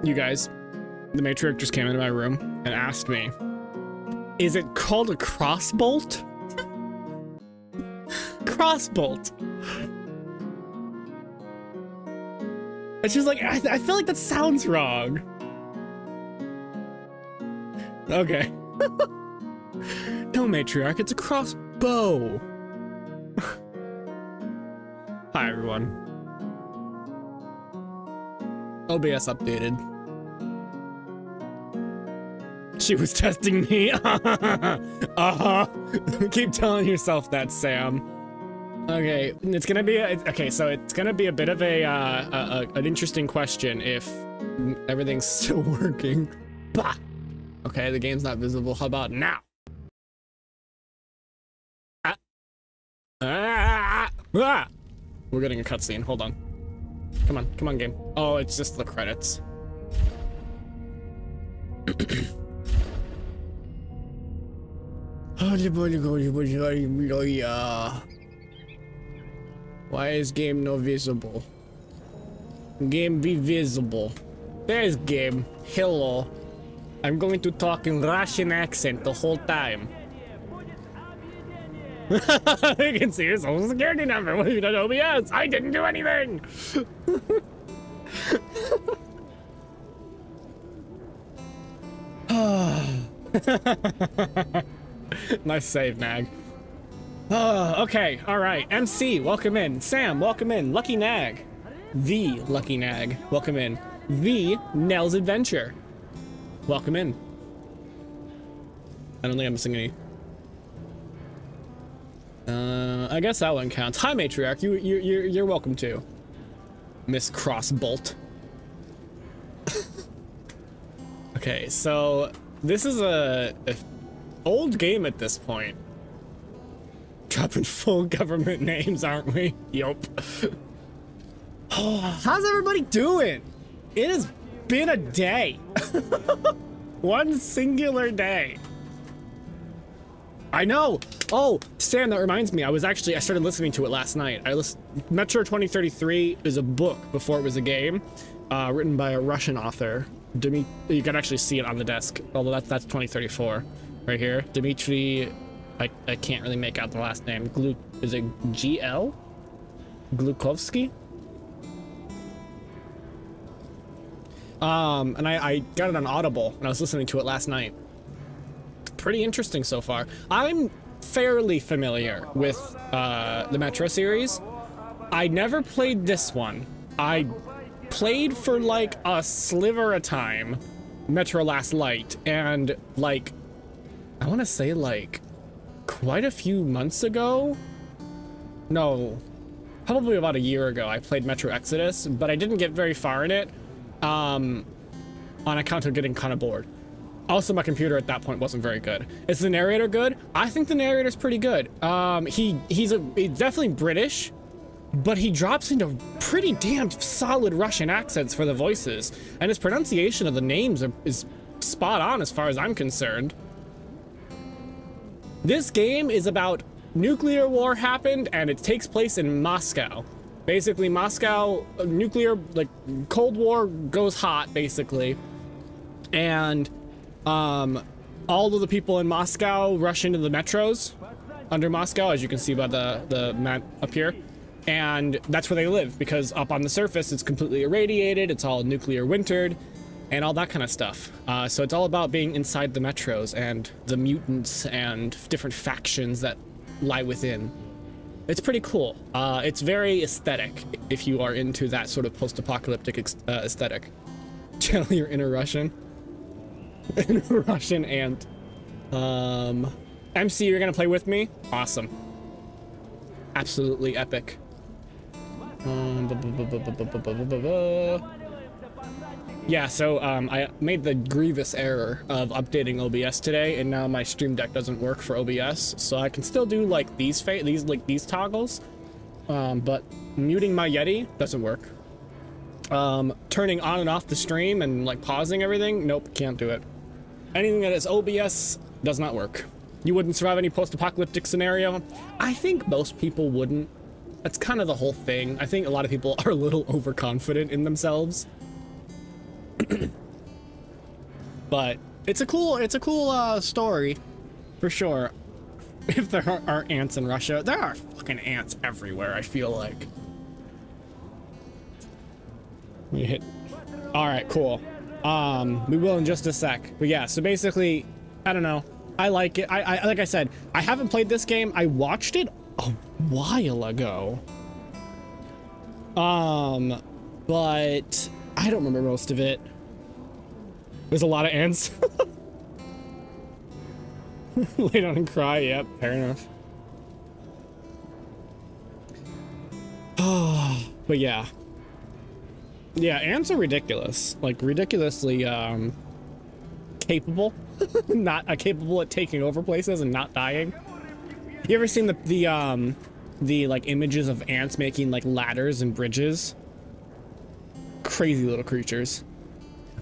You guys, the Matriarch just came into my room and asked me, is it called a crossbolt? Crossbolt. And she's like, I feel like that sounds wrong. Okay. No, Matriarch, it's a crossbow. Hi, everyone. OBS updated. She was testing me. Keep telling yourself that, Sam. Okay, it's gonna be so it's gonna be a bit of an interesting question if everything's still working. Bah. Okay, the game's not visible. How about now? We're getting a cutscene. Hold on. Come on, game. Oh, it's just the credits. Why is game no visible? Game be visible. There's game. Hello. I'm going to talk in Russian accent the whole time. You can see your social security number. What have you done, OBS? I didn't do anything. Nice save, Nag. Okay, all right. MC, welcome in. Sam, welcome in. Lucky Nag. The Lucky Nag, welcome in. The Nell's Adventure, welcome in. I don't think I'm missing any. I guess that one counts. Hi, Matriarch. You're welcome too, Miss Crossbolt. Okay, so this is a old game at this point. Dropping full government names, aren't we? Yup. Oh, how's everybody doing? It has been a day. One singular day. I know. Oh, Sam, that reminds me. I started listening to it last night. Metro 2033 is a book before it was a game, written by a Russian author. You can actually see it on the desk, although that's 2034 right here. Dmitry, I can't really make out the last name. Is it GL? Glukovsky? And I got it on Audible and I was listening to it last night. Pretty interesting so far. I'm fairly familiar with the Metro series. I never played this one. I played for like a sliver of time Metro Last Light, and like I want to say like quite a few months ago, no, probably about a year ago, I played Metro Exodus, but I didn't get very far in it on account of getting kind of bored. Also, my computer at that point wasn't very good. Is the narrator good? I think the narrator's pretty good. He's definitely British, but he drops into pretty damn solid Russian accents for the voices, and his pronunciation of the names is spot on as far as I'm concerned. This game is about nuclear war happened, and it takes place in Moscow. Basically, Moscow, nuclear, like, Cold War goes hot, basically. And, all of the people in Moscow rush into the metros under Moscow, as you can see by the map up here. And that's where they live, because up on the surface, it's completely irradiated, it's all nuclear wintered, and all that kind of stuff. So it's all about being inside the metros and the mutants and different factions that lie within. It's pretty cool. It's very aesthetic if you are into that sort of post-apocalyptic aesthetic. Channel your inner Russian. Inner Russian ant. MC, you're gonna play with me? Awesome. Absolutely epic. Yeah, so I made the grievous error of updating OBS today, and now my Stream Deck doesn't work for OBS, so I can still do like these toggles, but muting my Yeti doesn't work. Turning on and off the stream and like pausing everything, nope, can't do it. Anything that is OBS does not work. You wouldn't survive any post-apocalyptic scenario? I think most people wouldn't. That's kind of the whole thing. I think a lot of people are a little overconfident in themselves. But it's a cool story for sure. If there are ants in Russia, there are fucking ants everywhere, I feel like. You hit. All right, cool. We will in just a sec. But yeah, so basically, I don't know. I like it. I like I said, I haven't played this game. I watched it a while ago. But I don't remember most of it. There's a lot of ants. Lay down and cry. Yep, fair enough. But yeah. Yeah, ants are ridiculous. Like, ridiculously, capable. Not capable at taking over places and not dying. You ever seen the like images of ants making like ladders and bridges? Crazy little creatures.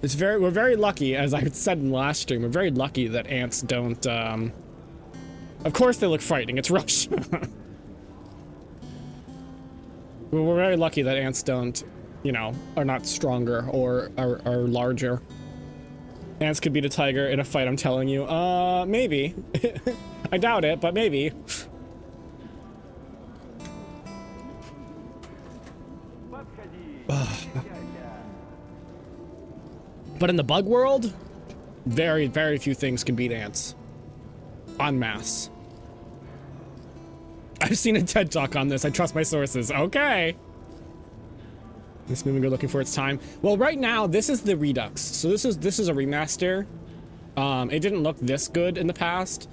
We're very lucky, as I said in the last stream, we're very lucky that ants don't, of course they look frightening, it's Russia. We're very lucky that ants don't, you know, are not stronger or are larger. Ants could beat a tiger in a fight, I'm telling you. Maybe. I doubt it, but maybe. But in the bug world, very, very few things can beat ants. En masse. I've seen a TED talk on this. I trust my sources. Okay. This movie we're looking for its time. Well, right now, this is the Redux. So this is a remaster. It didn't look this good in the past,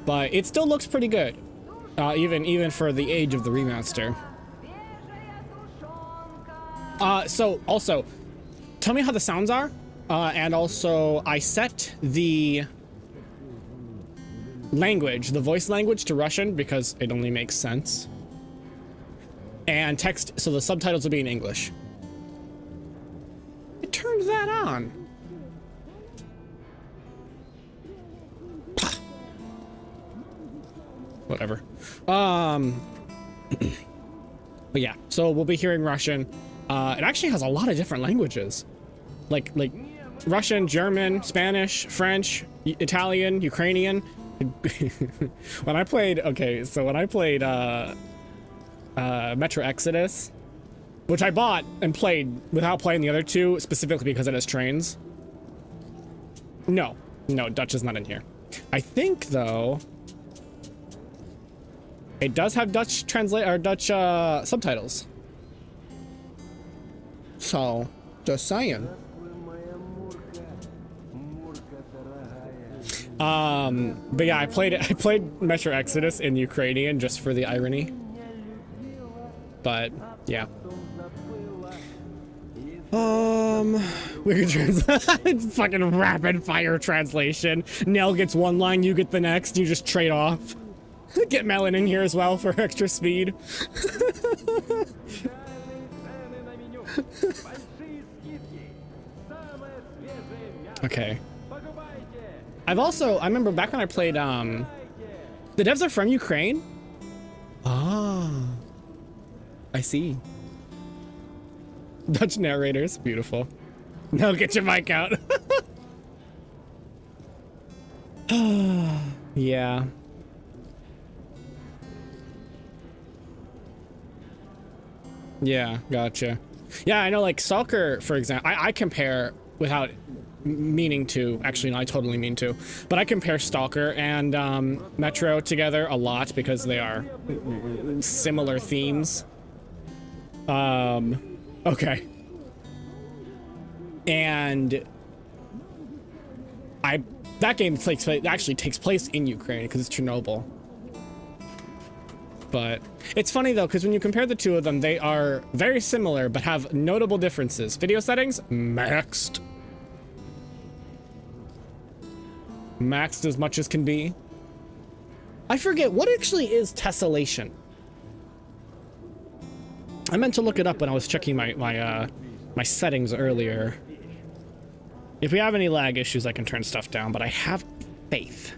but it still looks pretty good. Even for the age of the remaster. So also, tell me how the sounds are. And also, I set the language, the voice language, to Russian because it only makes sense. And text, so the subtitles will be in English. I turned that on. Whatever. But yeah, so we'll be hearing Russian. It actually has a lot of different languages. Like Russian, German, Spanish, French, Italian, Ukrainian. When I played, Metro Exodus, which I bought and played without playing the other two, specifically because it has trains. No, Dutch is not in here. I think though, it does have Dutch subtitles. So, just saying. But yeah, I played Metro Exodus in Ukrainian just for the irony. But yeah. We can translate. Fucking rapid fire translation. Nell gets one line, you get the next, you just trade off. Get Melon in here as well for extra speed. Okay. I remember back when I played, the devs are from Ukraine? Ah. I see. Dutch narrators, beautiful. Now get your mic out. Yeah. Yeah, gotcha. Yeah, I know, like, Stalker, for example, I compare, without meaning to, actually, no, I totally mean to, but I compare Stalker and Metro together a lot because they are similar themes. Okay. And that game actually takes place in Ukraine because it's Chernobyl. But it's funny though, because when you compare the two of them, they are very similar, but have notable differences. Video settings, maxed. Maxed as much as can be. I forget, what actually is tessellation? I meant to look it up when I was checking my settings earlier. If we have any lag issues, I can turn stuff down, but I have faith.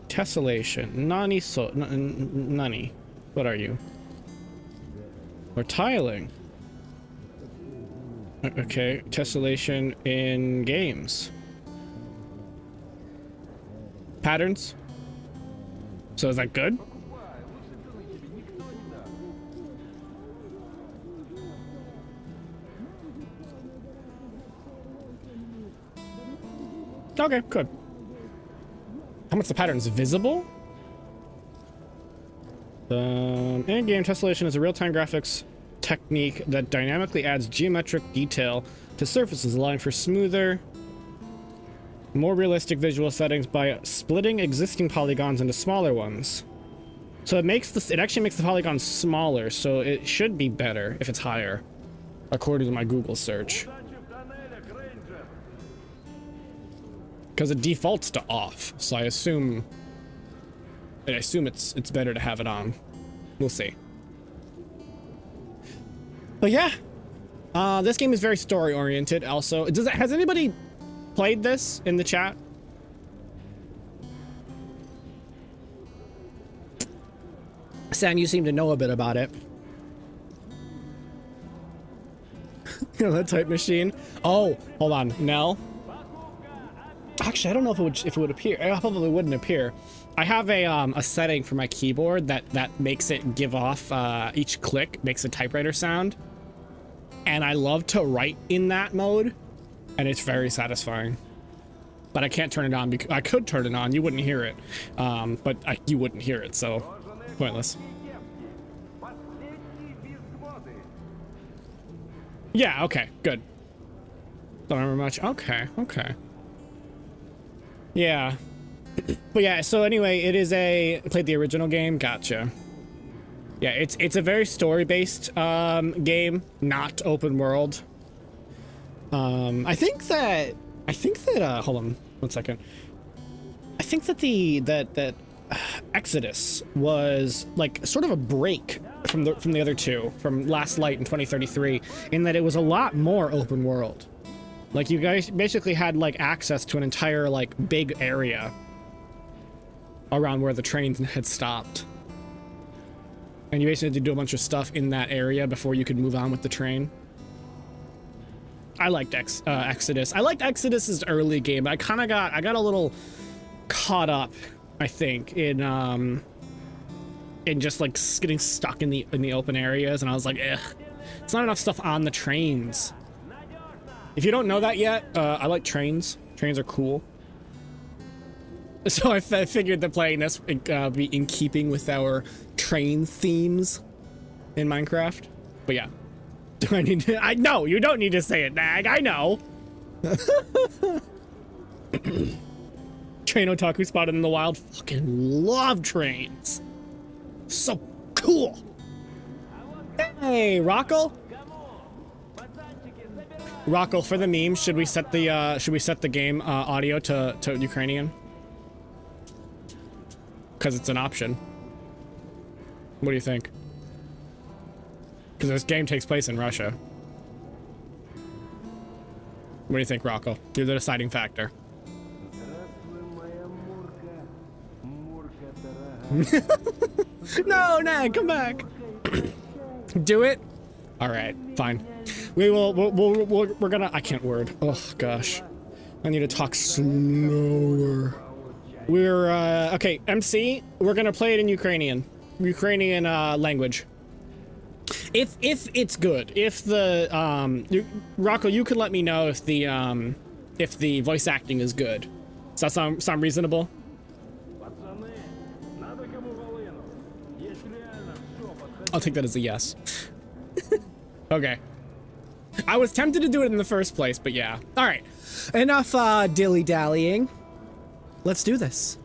Tessellation. Nani. What are you? We're tiling. Okay, tessellation in games. Patterns. So is that good? Okay, good. How much the pattern's visible? In-game tessellation is a real-time graphics technique that dynamically adds geometric detail to surfaces, allowing for smoother, more realistic visual settings by splitting existing polygons into smaller ones. So it actually makes the polygons smaller, so it should be better if it's higher, according to my Google search. Because it defaults to off, so I assume it's better to have it on. We'll see. But yeah, this game is very story oriented. Also, has anybody played this in the chat? Sam, you seem to know a bit about it. You know, that type machine. Oh, hold on, Nell. Actually, I don't know if it would appear. It probably wouldn't appear. I have a setting for my keyboard that makes it give off each click makes a typewriter sound, and I love to write in that mode, and it's very satisfying. But I can't turn it on because I could turn it on. You wouldn't hear it, but you wouldn't hear it, so pointless. Yeah. Okay. Good. Don't remember much. Okay. Okay. Yeah. But yeah, so anyway, I played the original game. Gotcha. Yeah, it's a very story-based game, not open world. I think that hold on one second. I think that that Exodus was like sort of a break from the other two, from Last Light in 2033, in that it was a lot more open world. Like, you guys basically had like access to an entire like big area around where the trains had stopped, and you basically had to do a bunch of stuff in that area before you could move on with the train. I liked Exodus. I liked Exodus's early game. I got a little caught up, I think, in just like getting stuck in the open areas, and I was like, ugh, it's not enough stuff on the trains. If you don't know that yet, I like trains. Trains are cool. So I figured that playing this would be in keeping with our train themes in Minecraft. But yeah. Do I need to? No, you don't need to say it, Nag. I know. Train otaku spotted in the wild. Fucking love trains. So cool. Hey, Rocco. Rocco, for the meme, should we set the game audio to Ukrainian? Because it's an option. What do you think? Because this game takes place in Russia. What do you think, Rocco? You're the deciding factor. No, Nag, come back. Do it. All right, fine. We're gonna. I can't word. Oh gosh, I need to talk slower. We're okay. MC. We're gonna play it in Ukrainian language. If it's good. If the Rocco, you can let me know if the voice acting is good. Does that sound reasonable? I'll take that as a yes. Okay. I was tempted to do it in the first place, but yeah. All right. Enough dilly-dallying. Let's do this.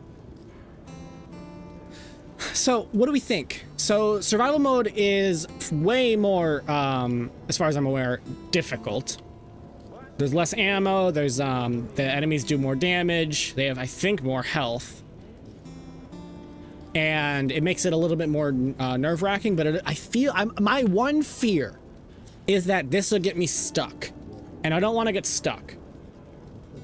So, what do we think? So, survival mode is way more, as far as I'm aware, difficult. There's less ammo. There's, the enemies do more damage. They have, I think, more health. And it makes it a little bit more nerve-wracking, but my one fear is that this will get me stuck, and I don't want to get stuck.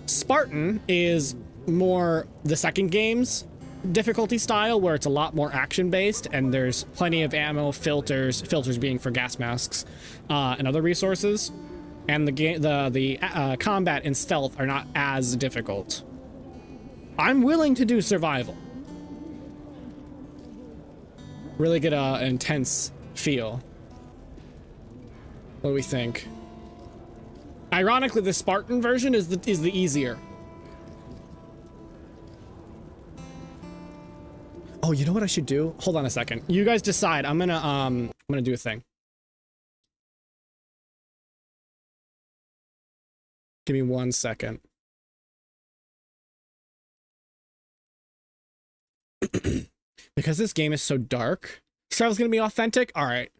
Spartan is more the second game's difficulty style, where it's a lot more action-based, and there's plenty of ammo, filters being for gas masks, and other resources. and the combat and stealth are not as difficult. I'm willing to do survival. Really get a intense feel. What do we think? Ironically, the Spartan version is the easier. Oh, you know what I should do? Hold on a second. You guys decide. I'm gonna do a thing. Give me 1 second. Because this game is so dark, survival's gonna be authentic? Alright.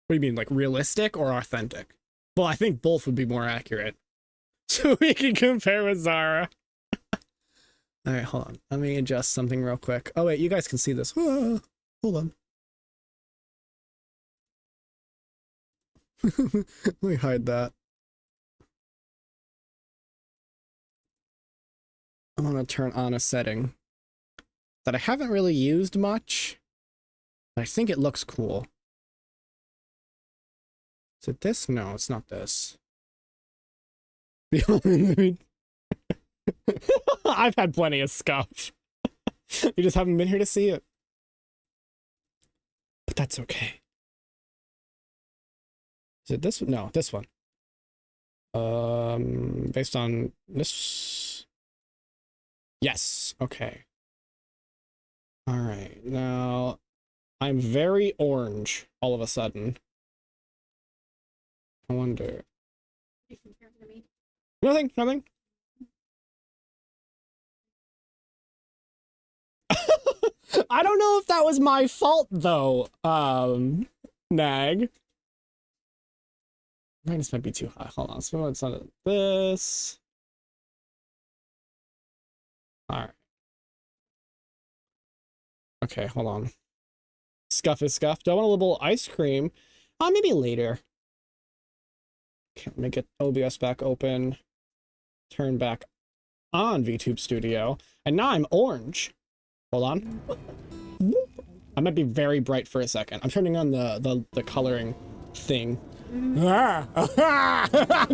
What do you mean, like realistic or authentic? Well, I think both would be more accurate. So we can compare with Zara. Alright, hold on. Let me adjust something real quick. Oh wait, you guys can see this. Hold on. Let me hide that. I'm gonna turn on a setting that I haven't really used much, but I think it looks cool. Is it this? No, it's not this. I've had plenty of scuff. You just haven't been here to see it. But that's okay. Is it this one? No, this one. Based on this. Yes, okay. All right, now I'm very orange all of a sudden. I wonder. Nothing, nothing. I don't know if that was my fault though, Nag. Brightness might be too high. Hold on, so it's not this. Alright. Okay, hold on. Scuff is scuff. Do I want a little ice cream? Maybe later. Okay, let me get OBS back open. Turn back on VTube Studio. And now I'm orange. Hold on. I might be very bright for a second. I'm turning on the coloring thing. Ah!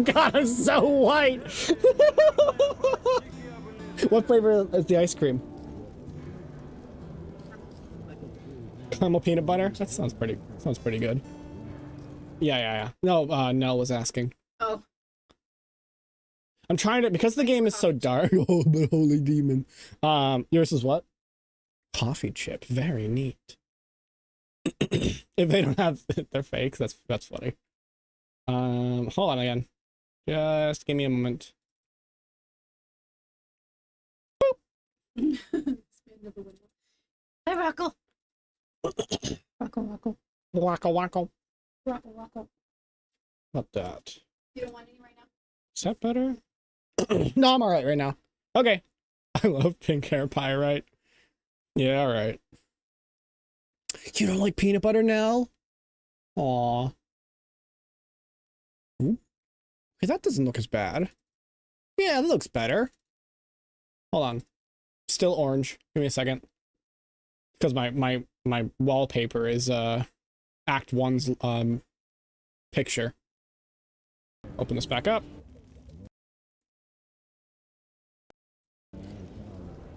God, I'm so white! What flavor is the ice cream? Caramel peanut butter? That sounds pretty good. Yeah. No, Nell was asking. Oh. I'm trying to, because the game is so dark. Oh, the holy demon. Yours is what? Coffee chip. Very neat. If they don't have, they're fakes. That's funny. Hold on again. Just give me a moment. Hi, Rockle. Rockle. Wacko. Not that. You don't want any right now? Is that better? No, I'm alright right now. Okay. I love pink hair Pyrite. Yeah, alright. You don't like peanut butter now? Aw. Okay, that doesn't look as bad. Yeah, that looks better. Hold on. Still orange. Give me a second. Because my wallpaper is Act 1's picture. Open this back up.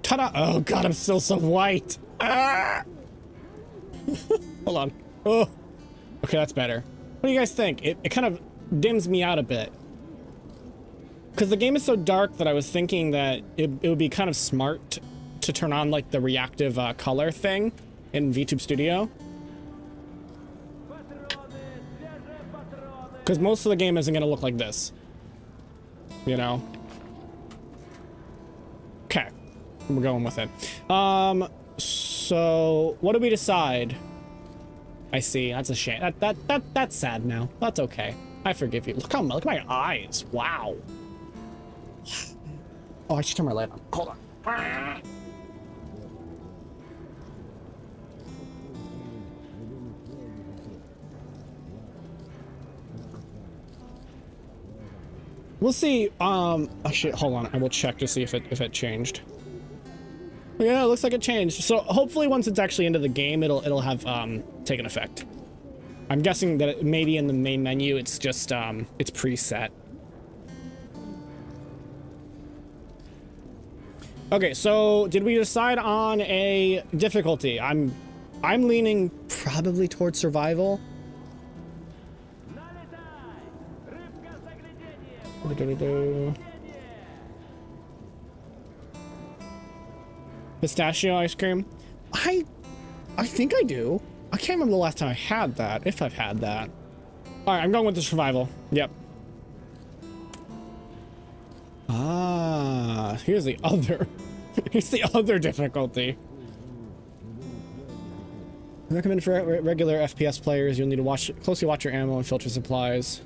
Ta-da! Oh god, I'm still so white. Ah! Hold on. Oh. Okay, that's better. What do you guys think? It kind of dims me out a bit. Because the game is so dark that I was thinking that it would be kind of smart to turn on like the reactive color thing in VTube Studio. Because most of the game isn't going to look like this. You know? Okay. We're going with it. So what do we decide? I see. That's a shame. That's sad now. That's okay. I forgive you. Look at my eyes. Wow. Oh, I should turn my light on. Hold on. We'll see. Oh shit, hold on. I will check to see if it changed. Yeah, it looks like it changed. So hopefully once it's actually into the game, it'll have taken effect. I'm guessing that maybe in the main menu, it's just it's preset. Okay, so did we decide on a difficulty? I'm leaning probably towards survival. Pistachio ice cream. I think I do. I can't remember the last time I had that, if I've had that. All right, I'm going with the survival. Yep. Ah, here's the other. Here's the other difficulty. I recommend for regular FPS players, you'll need to closely watch your ammo and filter supplies.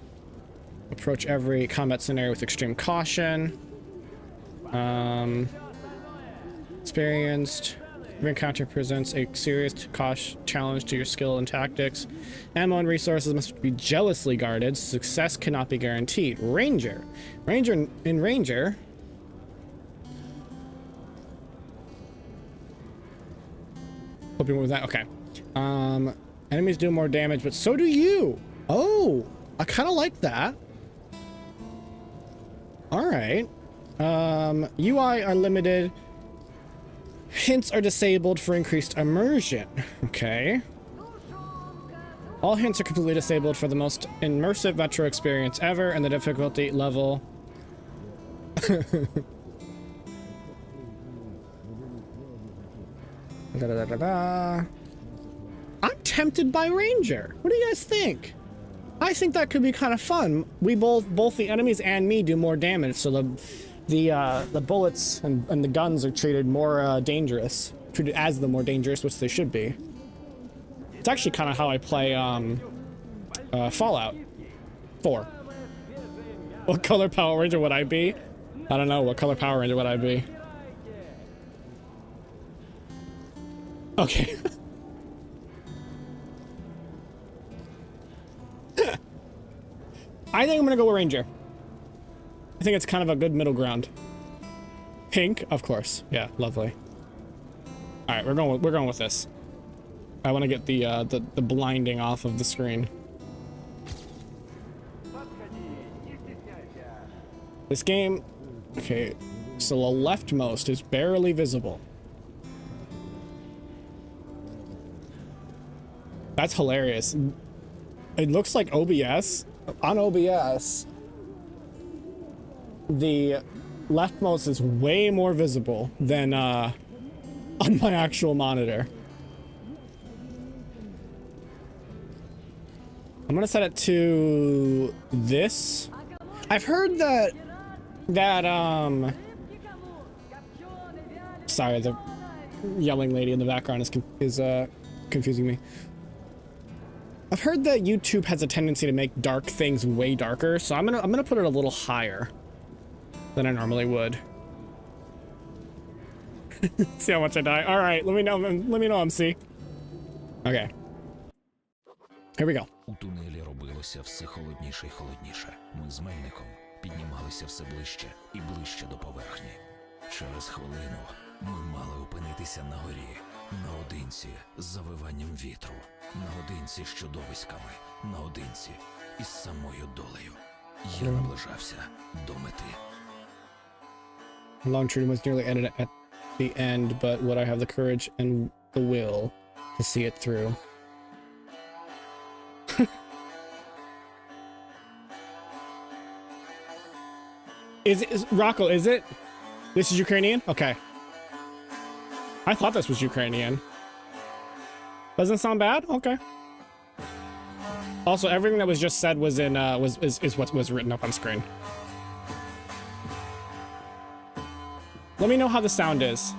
Approach every combat scenario with extreme caution. Experienced. Every encounter presents a serious challenge to your skill and tactics. Ammo and resources must be jealously guarded. Success cannot be guaranteed. Ranger. Ranger. Hoping with that. Okay. Enemies do more damage, but so do you. Oh, I kind of like that. All right. UI are limited. Hints are disabled for increased immersion. Okay. All hints are completely disabled for the most immersive Metro experience ever, and the difficulty level. I'm tempted by Ranger. What do you guys think? I think that could be kind of fun. We both the enemies and me do more damage, so the bullets and the guns are treated more dangerous, treated as the more dangerous, which they should be. It's actually kind of how I play Fallout 4. What color Power Ranger would I be? I don't know. What color Power Ranger would I be? Okay. I think I'm gonna go with Ranger. I think it's kind of a good middle ground. Pink, of course. Yeah, lovely. All right, we're going with this. I want to get the blinding off of the screen. This game, okay, so the leftmost is barely visible. That's hilarious. It looks like OBS. On OBS, the leftmost is way more visible than on my actual monitor. I'm gonna set it to this. I've heard that sorry, the yelling lady in the background is confusing me. I've heard that YouTube has a tendency to make dark things way darker, so I'm gonna put it a little higher than I normally would. See how much I die. All right, let me know, MC. Okay. Here we go. У тунелі робилося все холодніше й холодніше. Ми з Мельником піднімалися все ближче і ближче до поверхні. Через хвилину ми мали опинитися на горі, наодинці з завиванням вітру, наодинці з чудовиськами, наодинці із самою долею. Я наближався до мети. Long Tree was nearly ended at the end, but would I have the courage and the will to see it through? Is Rocco, is it? This is Ukrainian? Okay. I thought this was Ukrainian. Doesn't sound bad? Okay. Also, everything that was just said was in is what was written up on screen. Let me know how the sound is.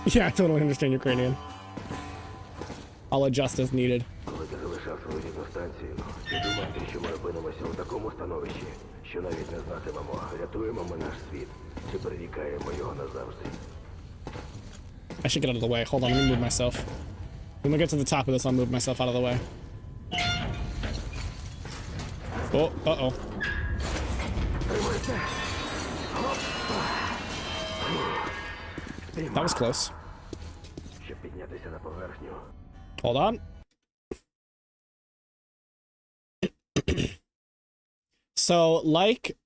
Yeah, I totally understand Ukrainian. I'll adjust as needed. Що навіть не знатимемо, рятуємо ми наш світ, чи перерікаємо його назавжди. I should get out of the way. Hold on, let me move myself. When we get to the top of this, I'll move myself out of the way. Oh, uh-oh. That was close. Щоб піднятися на поверхню. Hold on. So, like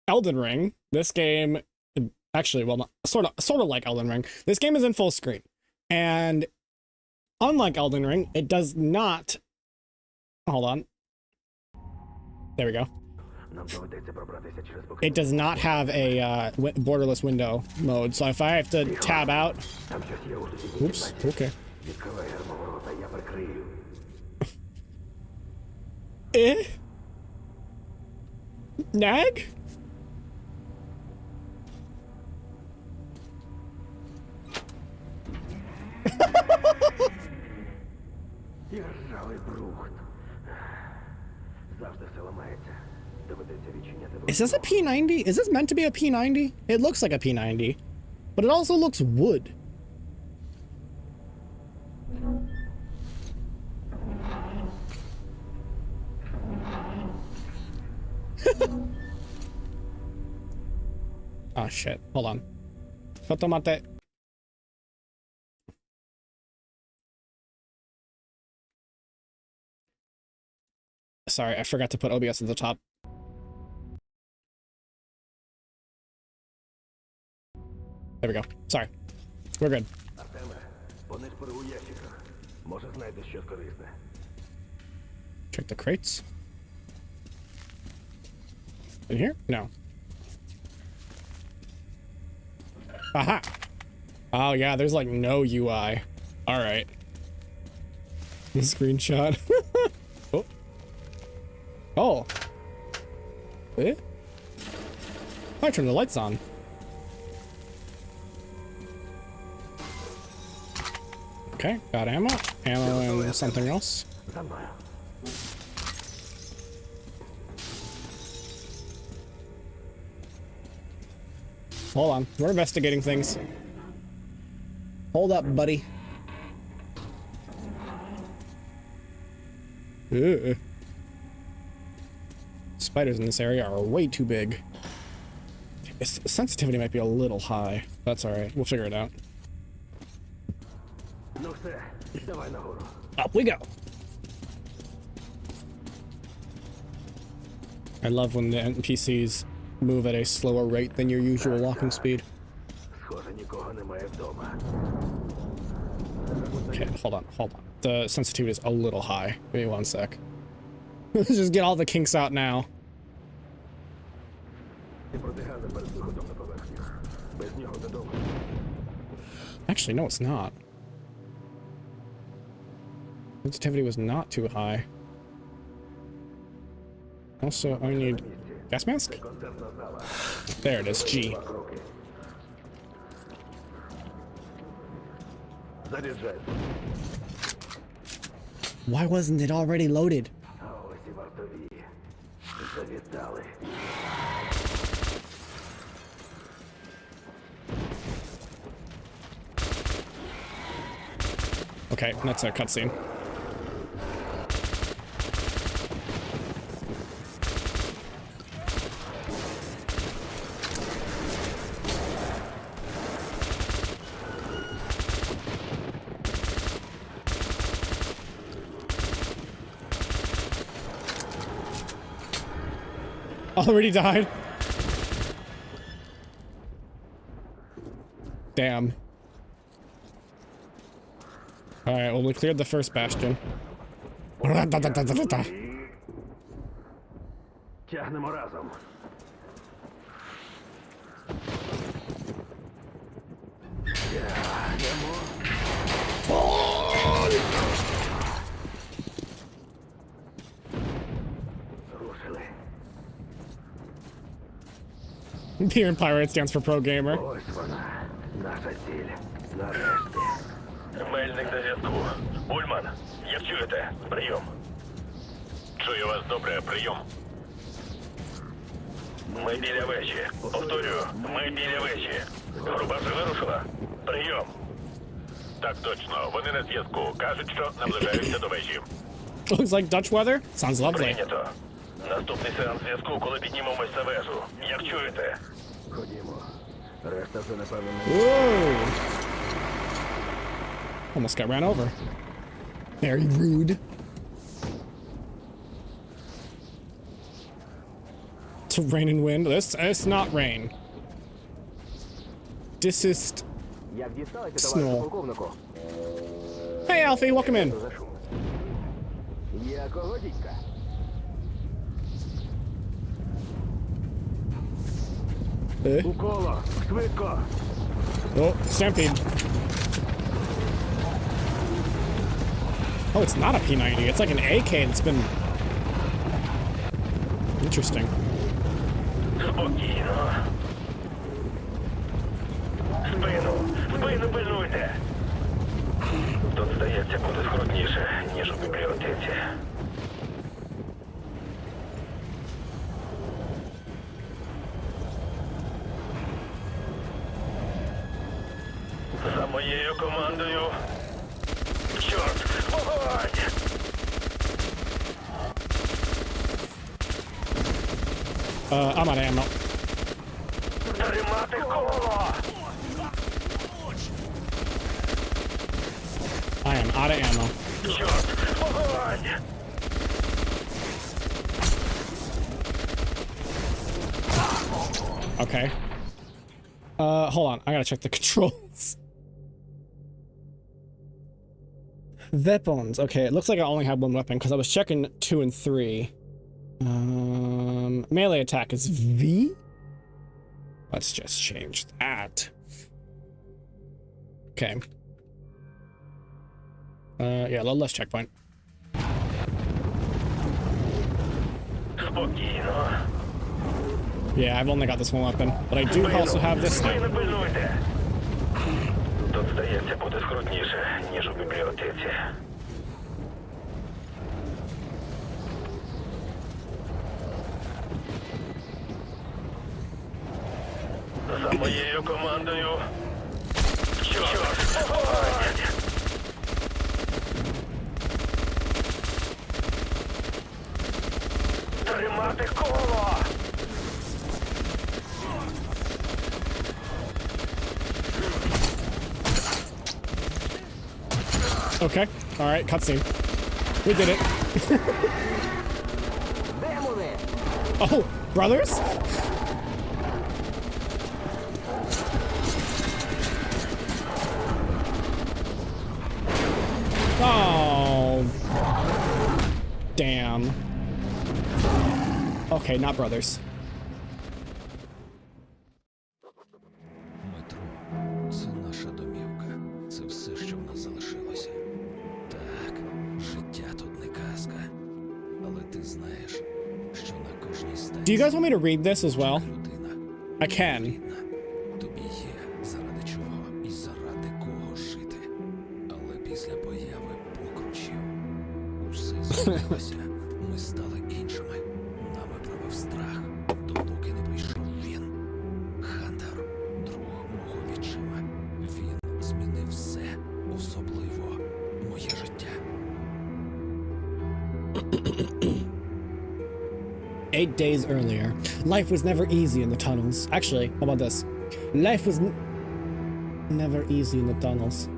Elden Ring, this game actually, well, not, sort of like Elden Ring. This game is in full screen, and unlike Elden Ring, it does not. Hold on. There we go. Нам доведеться пробратися через It does not have a borderless window mode, so if I have to tab out. Там щось є у сусідній Oops. кімнаті. Okay. Відкривай гермоворота, я прикрию. Nag? І ржавий брухт. Завжди все ламається. Доведеться відчиняти Is this a P90? Is this meant to be a P90? It looks like a P90, but it also looks wood. Oh shit, hold on. Fotomate. Sorry, I forgot to put OBS at the top. There we go. Sorry. We're good. Артеме, понишпори у ящиках. Може знайдеш щось корисне. Check the crates. In here? No. Aha! Oh yeah, there's like no UI. Alright. Screenshot. Oh. Oh. Eh? I turned the lights on. Okay, got ammo. Ammo and something else. За мною. Hold on, we're investigating things. Hold up, buddy. Ugh. Spiders in this area are way too big. Sensitivity might be a little high. That's alright, we'll figure it out. Ну все, давай нагору. Up we go. I love when the NPCs move at a slower rate than your usual walking speed. Схоже, нікого немає вдома. Okay, hold on. The sensitivity is a little high. Give me one sec. Let's just get all the kinks out now. Ти продигали перед виходом на поверхню. Без нього додому. Actually, no, it's not. Sensitivity was not too high. Also, I need gas mask? Концертна зала. There it is, G. Кроки. Заряджай. Why wasn't it already loaded? А ось і вартові. Завітали. Okay, that's a cutscene. Already died? Damn. Alright, well, we cleared the first bastion. Тягнемо разом. Тягнемо. Рушили. P in Pyrite stands for pro gamer. Ось вона. Наша ціль. Нарешті. Мельник на зв'язку. Ульман, як чуєте? Прийом. Чую вас добре, прийом. Ми біля вежі. Повторюю, ми біля вежі. Група вже вирушила? Прийом. Так точно, вони на зв'язку. Кажуть, що наближаються до вежі. Looks like Dutch weather. Sounds lovely. Прийнято. Наступний сеанс зв'язку, коли піднімемось на вежу. Як чуєте? Ходімо. Решта це, напевно, не... Whoa! Almost got ran over. Very rude. It's rain and wind. It's not rain. This is... Як дісталося, Snow. товаришу полковнику? Hey, Alfie, welcome in. Що за шум? Якого дідька? У коло! Швидко! Oh, stampede. Oh, it's not a P90. It's like an AK that's been... Interesting. Спокійно. Спину пильнуйте. Тут, здається, буде скрутніше, ніж у бібліотеці. За моєю командою. Чорт, вогонь! I'm out of ammo. Тримати коло! I am out of ammo. Чорт, вогонь! Okay. Hold on. I gotta check the controls. Weapons. Okay, it looks like I only have one weapon because I was checking 2 and 3. Melee attack is V? Let's just change that. Okay. Yeah, less checkpoint. Спокійно. Yeah, I've only got this one weapon, but I do also have this now. Спину пильнуйте. Тут, здається, буде скрутніше, ніж у бібліотеці. За моєю командою. Чорт, вогонь! Тримати коло! Okay, alright, cutscene. We did it. Демони! Oh, brothers? Oh. Damn. Okay, not brothers. Метро – це наша домівка. Це все, що в нас залишилося. Так, життя тут не казка. Але ти знаєш, що на кожній станції... Do you guys want me to read this as well? людина I can. рідна. Тобі є заради чого і заради кого жити. Але після появи покручів усе змінилося. Ми стали іншими. Нами правив страх, допоки не прийшов він. Хантер, друг мого відчима. Він змінив все, особливо моє життя. 8 days earlier. Life was never easy in the tunnels. Actually, how about this? Life was never easy in the tunnels.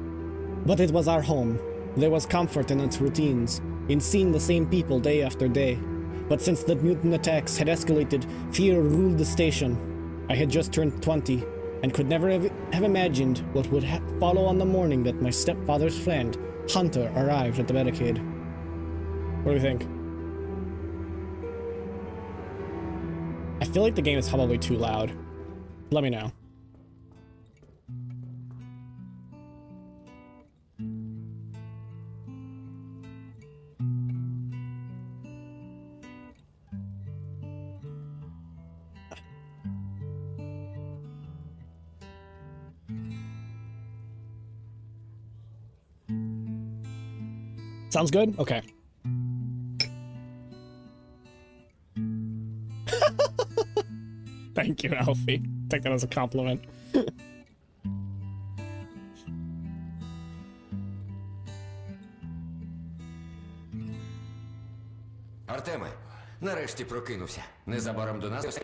But it was our home. There was comfort in its routines, in seeing the same people day after day. But since the mutant attacks had escalated, fear ruled the station. I had just turned 20, and could never have imagined what would follow on the morning that my stepfather's friend, Hunter, arrived at the barricade. What do you think? I feel like the game is probably too loud. Let me know. Sounds good? Okay. Thank you, Alfie. Take that as a compliment. Артеме, нарешті прокинувся. Незабаром до нас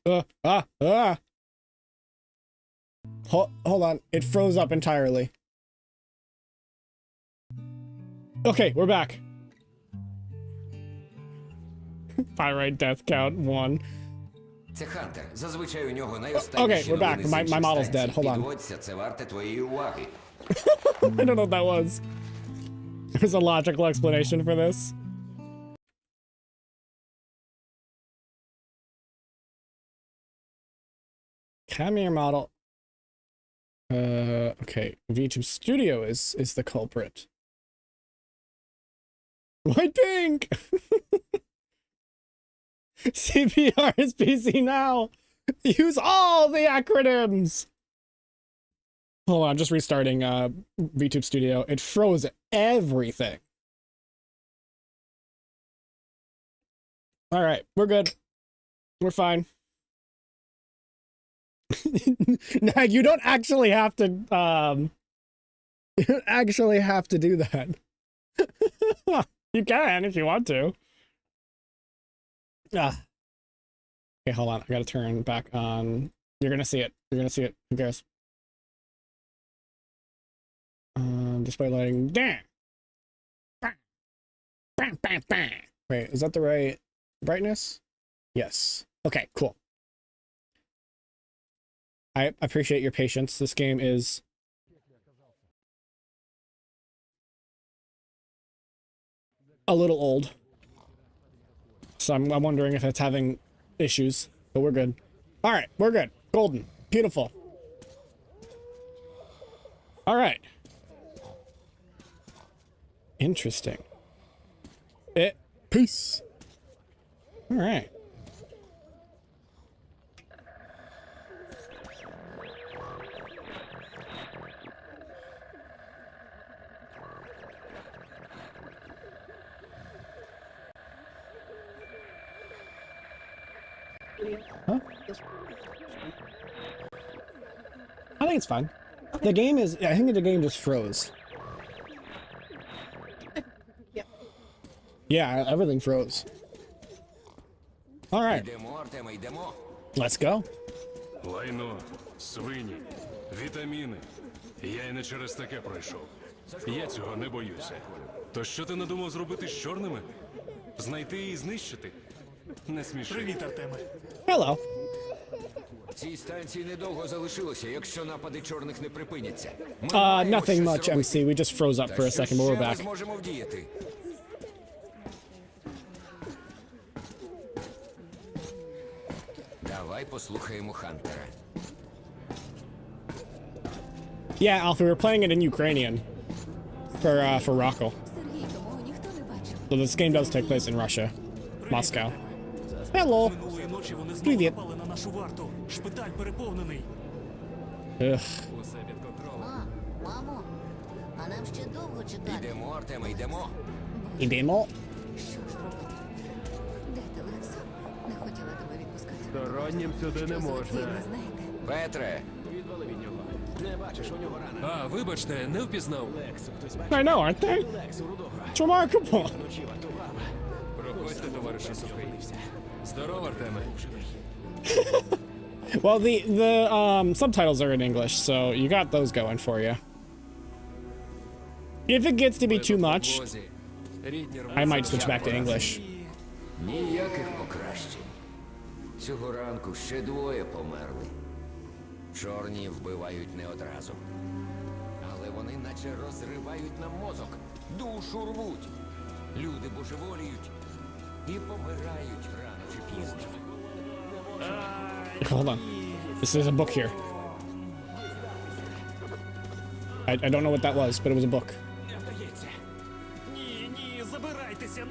Hold on. It froze up entirely. Okay, we're back. Pyrite death count 1. Це Хантер. Зазвичай у нього Okay, найостанніші we're back. новини з My інших model's станцій. dead. Hold on. Підводься, це варте твоєї уваги. I don't know what that was. There's a logical explanation for this. Come here, model. Okay. Vtube Studio is the culprit. White pink! CPR is PC now! Use all the acronyms! Hold on, I'm just restarting Vtube Studio. It froze everything. Alright, we're good. We're fine. Now, you don't actually have to, you don't actually have to do that. You can if you want to. Ah. Okay, hold on. I gotta turn back on. You're gonna see it. You're gonna see it. Who cares? Display lighting. Damn. Wait, is that the right brightness? Yes. Okay, cool. I appreciate your patience. This game is a little old. So I'm wondering if it's having issues, but we're good. All right, we're good. Golden. Beautiful. All right. Interesting. Peace. All right. Huh? I think it's fine. The game is, I think the game just froze. Yep. Yeah, everything froze. All right, Йдемо, Артеме, йдемо. let's go. Лайно, свині, вітаміни. Я й не через таке пройшов. Я цього не боюся. То що ти надумав зробити з чорними? Знайти і знищити? Не сміши. Привіт, Артеме. Hello. Цій станції недовго залишилося, якщо напади чорних не припиняться. Ми Nothing щось much, робити. MC. We just froze up Та for a що second, but we're ще ми back. зможемо вдіяти? Давай послухаємо Хантера. Yeah, Alfie, we're playing it in Ukrainian for Rocco. Сергій, тому ніхто не бачив. So this game does take place in Russia, Moscow. Hello. Минулої ночі вони знову Привіт. напали на нашу варту. Шпиталь переповнений. Ugh. Мамо, а нам ще довго чекати. Йдемо, Артеме, йдемо. Ідемо. Що ж робити? Де ти, Лексо? Не хотіла тебе відпускати. Стороннім сюди не Що за можна. ціль, не знаєте? Петре, А, вибачте, не впізнав. I know, aren't they? It's remarkable. Проходьте, товариша Сухий. Здорово, Артеме. Well, the subtitles are in English, so you got those going for you. If it gets to be too much, I might switch back to English. ніяких покращень. Цього ранку ще двоє померли. Чорні вбивають не одразу. Але вони наче розривають нам мозок, душу рвуть. Люди божеволіють і помирають рано чи пізно. Hold on. This is a book here. I don't know what that was, but it was a book. Не вдається. Ні, ні, забирайтеся.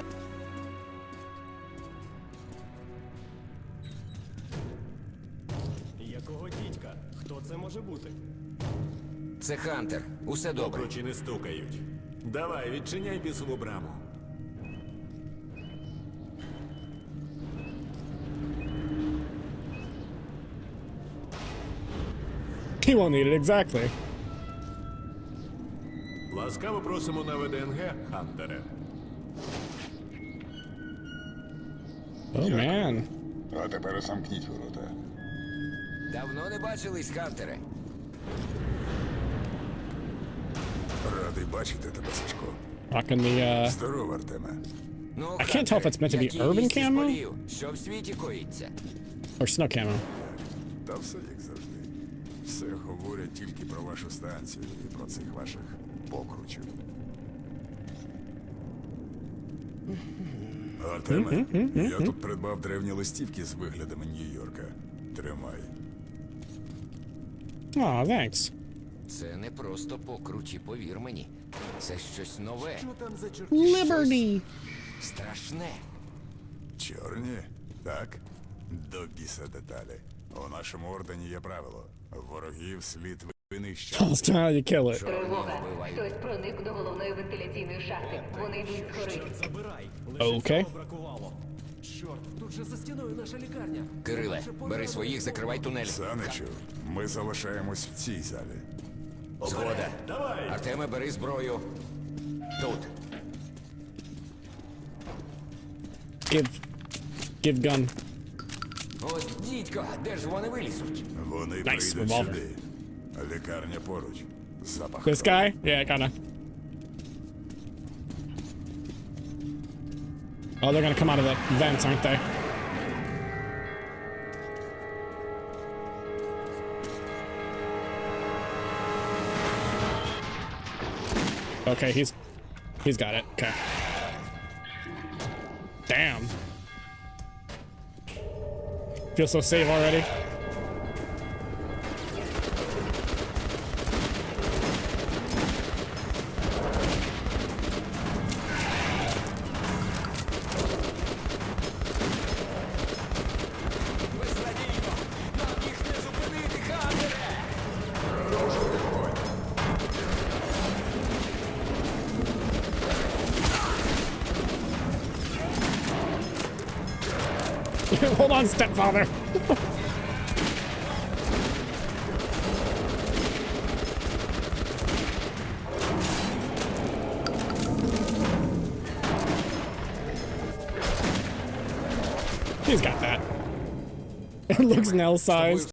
Якого дідька? Хто це може бути? Це Хантер. Усе добре. Обручі не стукають. Давай, відчиняй бісову браму. He won't need it exactly. Ласкаво просимо на ВДНГ, Хантере. Oh man. А тепер замкніть ворота. Давно не бачились, Хантере. Радий бачити тебе, Сашко. Rocking the, Здорово, Артеме. Ну, I can't tell if it's meant to be які urban вісті з camo? полів? Що в світі коїться? or snow camo. Та все як завжди. Все говорять тільки про вашу станцію і про цих ваших покручів. Артеме, я тут придбав древні листівки з виглядами Нью-Йорка. Тримай. Aw, thanks. Це не просто покручі, повір мені. Це щось нове, Liberty. страшне. Чорні? Так? До біса деталі. У нашому ордені є правило. Ворогів слід винищити. That's how you kill it. Тривога. Хтось проник до головної вентиляційної шахти. Вони йдуть згори. Забирай. Окей. Цього бракувало. Чорт, тут же за стіною наша лікарня. Кириле, бери своїх, закривай тунель. Саничу, ми залишаємось в цій залі. Згода. Артеме, бери зброю. Тут. Give gun. От дідько, де ж вони вилізуть? Вони Nice, прийдуть revolver. сюди. Лікарня поруч. Запах. This guy? Yeah, kinda. Oh, they're gonna come out of the vents, aren't they? Okay, he's got it. Okay. Damn. Feel so safe already. Безнадійно! Нам їх не зупинити, Хантере! Hold on, stepfather. He's got that. It looks Nell sized.